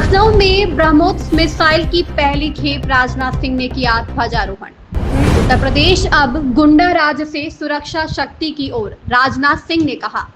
लखनऊ में ब्रह्मोस मिसाइल की पहली खेप राजनाथ सिंह ने किया ध्वजारोहण। उत्तर प्रदेश अब गुंडा राज से सुरक्षा शक्ति की ओर, राजनाथ सिंह ने कहा।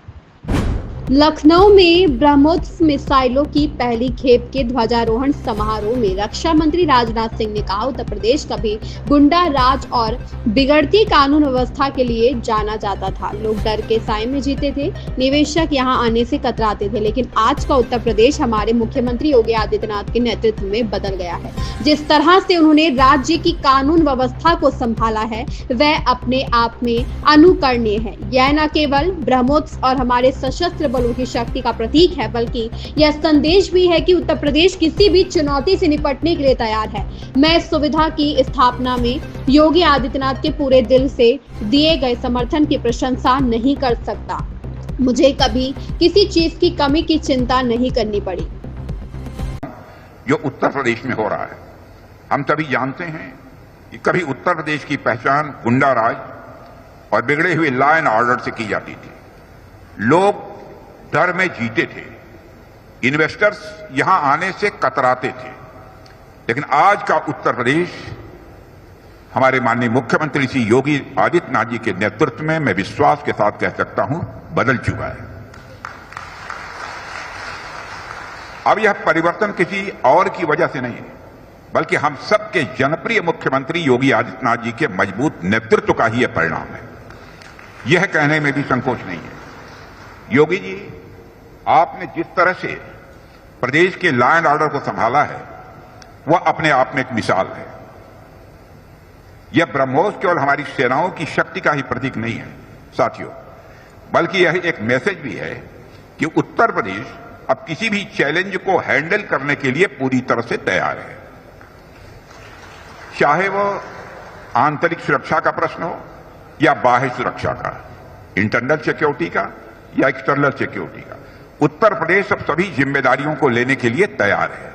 लखनऊ में ब्रह्मोस मिसाइलों की पहली खेप के ध्वजारोहण समारोह में रक्षा मंत्री राजनाथ सिंह ने कहा, उत्तर प्रदेश कभी गुंडा राज और बिगड़ती कानून व्यवस्था के लिए जाना जाता था। लोग डर के साए में जीते थे, निवेशक यहां आने से कतराते थे, लेकिन आज का उत्तर प्रदेश हमारे मुख्यमंत्री योगी आदित्यनाथ के नेतृत्व में बदल गया है। जिस तरह से उन्होंने राज्य की कानून व्यवस्था को संभाला है, वह अपने आप में अनुकरणीय है। यह न केवल ब्रह्मोस और हमारे सशस्त्र बलों की शक्ति का प्रतीक है, बल्कि यह संदेश भी है कि उत्तर प्रदेश किसी भी चुनौती से निपटने के लिए तैयार है। मैं इस सुविधा की स्थापना में योगी आदित्यनाथ के पूरे दिल से दिए गए समर्थन की प्रशंसा नहीं कर सकता। मुझे कभी किसी चीज की कमी की चिंता नहीं करनी पड़ी। जो उत्तर प्रदेश में हो रहा है, हम सभी जानते हैं कि कभी उत्तर प्रदेश की पहचान गुंडा राज और बिगड़े हुए लॉ एंड ऑर्डर से की जाती थी। लोग डर में जीते थे, इन्वेस्टर्स यहां आने से कतराते थे, लेकिन आज का उत्तर प्रदेश हमारे माननीय मुख्यमंत्री श्री योगी आदित्यनाथ जी के नेतृत्व में, मैं विश्वास के साथ कह सकता हूं, बदल चुका है। अब यह परिवर्तन किसी और की वजह से नहीं है, बल्कि हम सबके जनप्रिय मुख्यमंत्री योगी आदित्यनाथ जी के मजबूत नेतृत्व का ही यह परिणाम है। यह कहने में भी संकोच नहीं है। योगी जी, आपने जिस तरह से प्रदेश के लॉ एंड ऑर्डर को संभाला है, वह अपने आप में एक मिसाल है। यह ब्रह्मोस केवल हमारी सेनाओं की शक्ति का ही प्रतीक नहीं है साथियों, बल्कि यह एक मैसेज भी है कि उत्तर प्रदेश अब किसी भी चैलेंज को हैंडल करने के लिए पूरी तरह से तैयार है। चाहे वह आंतरिक सुरक्षा का प्रश्न हो या बाह्य सुरक्षा का, इंटरनल सिक्योरिटी का या एक्सटर्नल सिक्योरिटी का, उत्तर प्रदेश अब सभी जिम्मेदारियों को लेने के लिए तैयार है।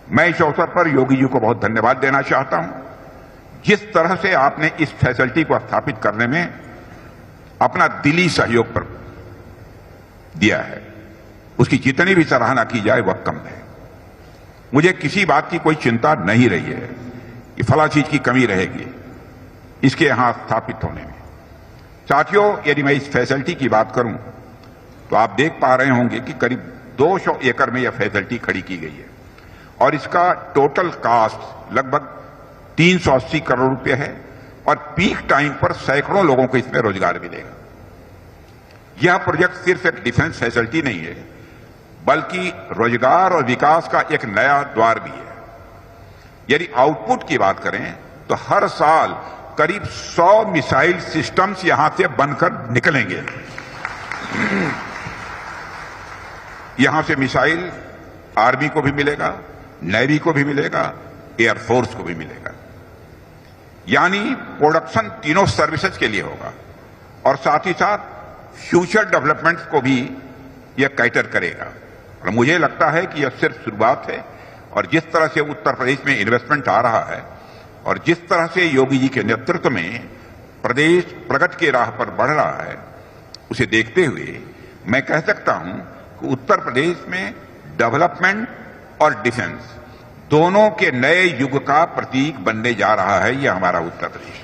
मैं इस अवसर पर योगी जी को बहुत धन्यवाद देना चाहता हूं। जिस तरह से आपने इस फैसिलिटी को स्थापित करने में अपना दिली सहयोग पर दिया है, उसकी जितनी भी सराहना की जाए वह कम है। मुझे किसी बात की कोई चिंता नहीं रही है कि फला चीज की कमी रहेगी इसके यहां स्थापित होने में। साथियों, यदि मैं इस फैसिलिटी की बात करूं तो आप देख पा रहे होंगे कि करीब 200 एकड़ में यह फैसिलिटी खड़ी की गई है और इसका टोटल कास्ट लगभग 380 करोड़ रुपए है और पीक टाइम पर सैकड़ों लोगों को इसमें रोजगार मिलेगा। यह प्रोजेक्ट सिर्फ एक डिफेंस फैसिलिटी नहीं है, बल्कि रोजगार और विकास का एक नया द्वार भी है। यदि आउटपुट की बात करें तो हर साल करीब 100 मिसाइल सिस्टम्स यहां से बनकर निकलेंगे। यहां से मिसाइल आर्मी को भी मिलेगा, नेवी को भी मिलेगा, एयरफोर्स को भी मिलेगा। यानी प्रोडक्शन तीनों सर्विसेज के लिए होगा और साथ ही साथ फ्यूचर डेवलपमेंट्स को भी यह कैटर करेगा। और मुझे लगता है कि यह सिर्फ शुरुआत है और जिस तरह से उत्तर प्रदेश में इन्वेस्टमेंट आ रहा है और जिस तरह से योगी जी के नेतृत्व में प्रदेश प्रगति की राह पर बढ़ रहा है, उसे देखते हुए मैं कह सकता हूं कि उत्तर प्रदेश में डेवलपमेंट और डिफेंस दोनों के नए युग का प्रतीक बनने जा रहा है यह हमारा उत्तर प्रदेश।